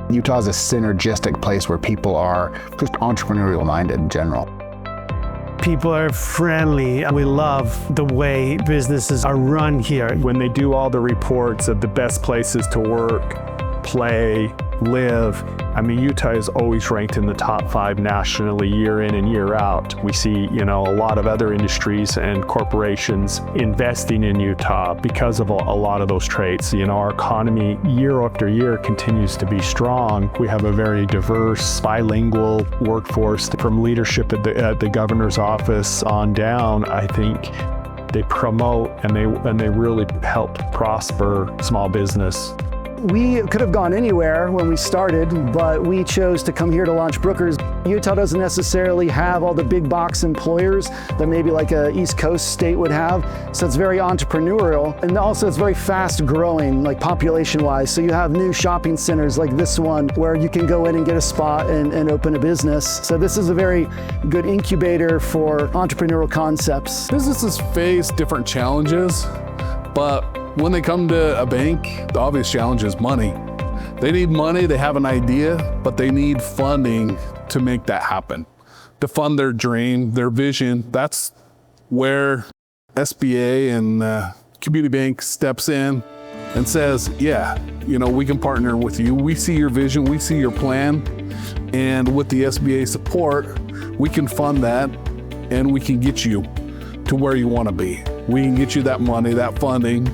Utah is a synergistic place where people are just entrepreneurial minded in general. People are friendly. We love the way businesses are run here. When they do all the reports of the best places to work, play, live, I mean, Utah is always ranked in the top 5 nationally year in and year out. We see, a lot of other industries and corporations investing in Utah because of a lot of those traits. Our economy year after year continues to be strong. We have a very diverse, bilingual workforce from leadership at the governor's office on down. I think they promote and they really help prosper small business. We could have gone anywhere when we started, but we chose to come here to launch Brookers. Utah doesn't necessarily have all the big box employers that maybe like a East Coast state would have. So it's very entrepreneurial, and also it's very fast growing, like population wise. So you have new shopping centers like this one where you can go in and get a spot and open a business. So this is a very good incubator for entrepreneurial concepts. Businesses face different challenges, but when they come to a bank, the obvious challenge is money. They need money, they have an idea, but they need funding to make that happen, to fund their dream, their vision. That's where SBA and Community Bank steps in and says, yeah, we can partner with you. We see your vision, we see your plan, and with the SBA support, we can fund that and we can get you to where you want to be. We can get you that money, that funding,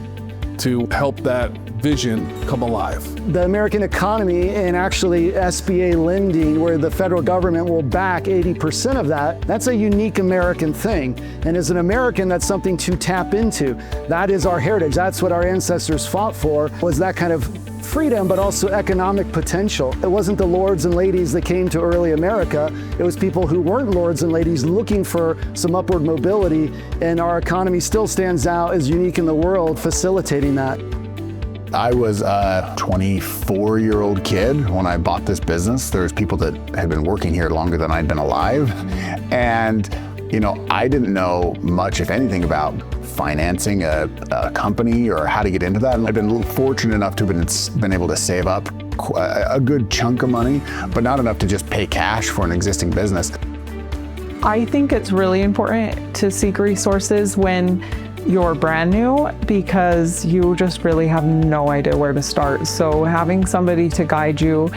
to help that vision come alive. The American economy and actually SBA lending, where the federal government will back 80% of that, that's a unique American thing. And as an American, that's something to tap into. That is our heritage. That's what our ancestors fought for, was that kind of freedom, but also economic potential. It wasn't the lords and ladies that came to early America. It was people who weren't lords and ladies looking for some upward mobility, and our economy still stands out as unique in the world, facilitating that. I was a 24-year-old kid when I bought this business. There's people that had been working here longer than I'd been alive. And, I didn't know much, if anything, about financing a company or how to get into that. And I've been fortunate enough to have been able to save up a good chunk of money, but not enough to just pay cash for an existing business. I think it's really important to seek resources when you're brand new, because you just really have no idea where to start. So having somebody to guide you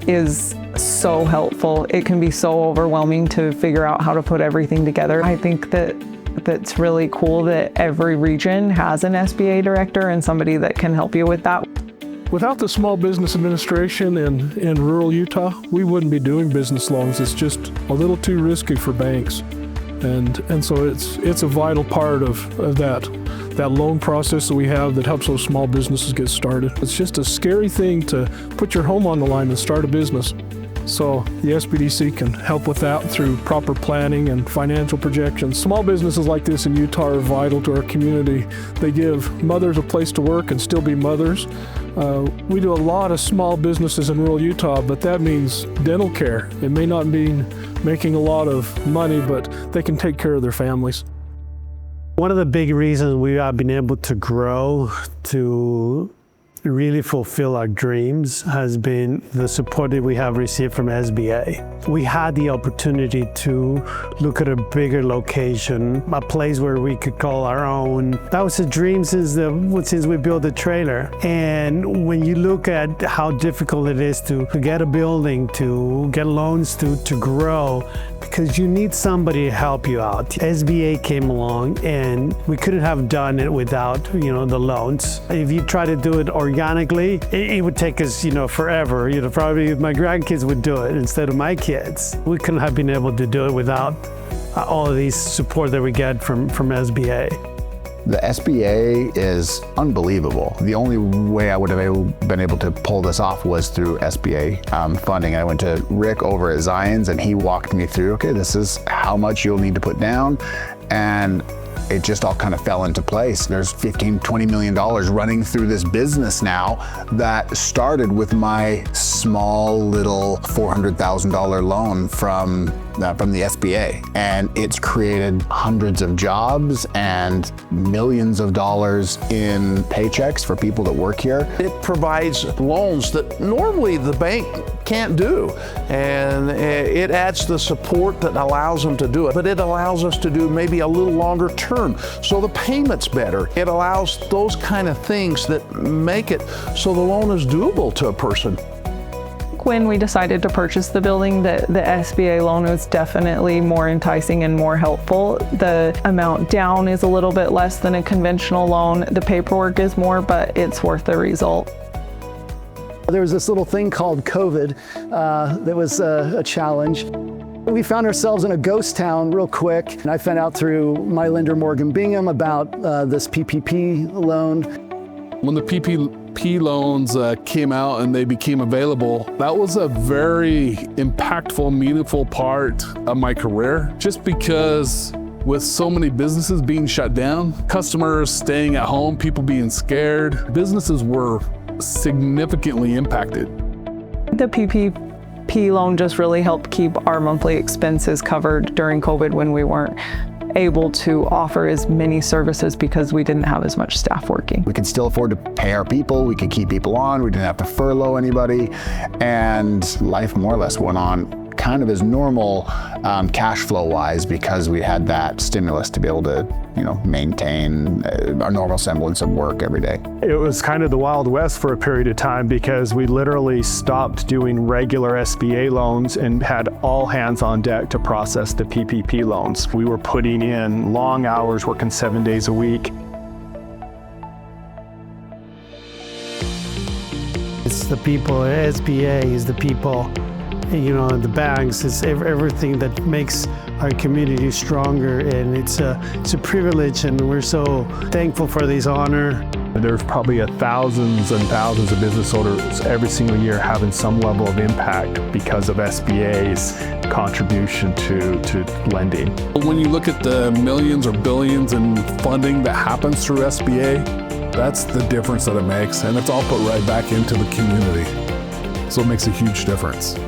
is so helpful. It can be so overwhelming to figure out how to put everything together. I think that's really cool that every region has an SBA director and somebody that can help you with that. Without the Small Business Administration in rural Utah, we wouldn't be doing business loans. It's just a little too risky for banks. And so it's a vital part of that loan process that we have that helps those small businesses get started. It's just a scary thing to put your home on the line and start a business. So the SBDC can help with that through proper planning and financial projections. Small businesses like this in Utah are vital to our community. They give mothers a place to work and still be mothers. We do a lot of small businesses in rural Utah, but that means dental care. It may not mean making a lot of money, but they can take care of their families. One of the big reasons we have been able to grow to really fulfill our dreams has been the support that we have received from SBA. We had the opportunity to look at a bigger location, a place where we could call our own. That was a dream since we built the trailer. And when you look at how difficult it is to get a building, to get loans, to grow, because you need somebody to help you out. SBA came along and we couldn't have done it without, the loans. If you try to do it organically, it would take us, forever. Probably my grandkids would do it instead of my kids. We couldn't have been able to do it without all of these support that we get from SBA. The SBA is unbelievable. The only way I would have been able to pull this off was through SBA funding. I went to Rick over at Zions and he walked me through, okay, this is how much you'll need to put down. And it just all kind of fell into place. There's $15-20 million running through this business now that started with my small little $400,000 loan from from the SBA, and it's created hundreds of jobs and millions of dollars in paychecks for people that work here. It provides loans that normally the bank can't do, and it adds the support that allows them to do it, but it allows us to do maybe a little longer term, so the payment's better. It allows those kind of things that make it so the loan is doable to a person. When we decided to purchase the building, the SBA loan was definitely more enticing and more helpful. The amount down is a little bit less than a conventional loan. The paperwork is more, but it's worth the result. There was this little thing called COVID that was a challenge. We found ourselves in a ghost town real quick, and I found out through my lender, Morgan Bingham, about this PPP loan. When the PPP loans came out and they became available, that was a very impactful, meaningful part of my career, just because with so many businesses being shut down, customers staying at home, people being scared, businesses were significantly impacted. The PPP loan just really helped keep our monthly expenses covered during COVID when we weren't able to offer as many services because we didn't have as much staff working. We could still afford to pay our people, we could keep people on, we didn't have to furlough anybody, and life more or less went on kind of as normal cash flow wise, because we had that stimulus to be able to, maintain our normal semblance of work every day. It was kind of the Wild West for a period of time, because we literally stopped doing regular SBA loans and had all hands on deck to process the PPP loans. We were putting in long hours, working 7 days a week. It's the people, SBA is the people, the banks, it's everything that makes our community stronger, and it's a privilege, and we're so thankful for this honor. There's probably thousands and thousands of business owners every single year having some level of impact because of SBA's contribution to lending. When you look at the millions or billions in funding that happens through SBA, that's the difference that it makes, and it's all put right back into the community. So it makes a huge difference.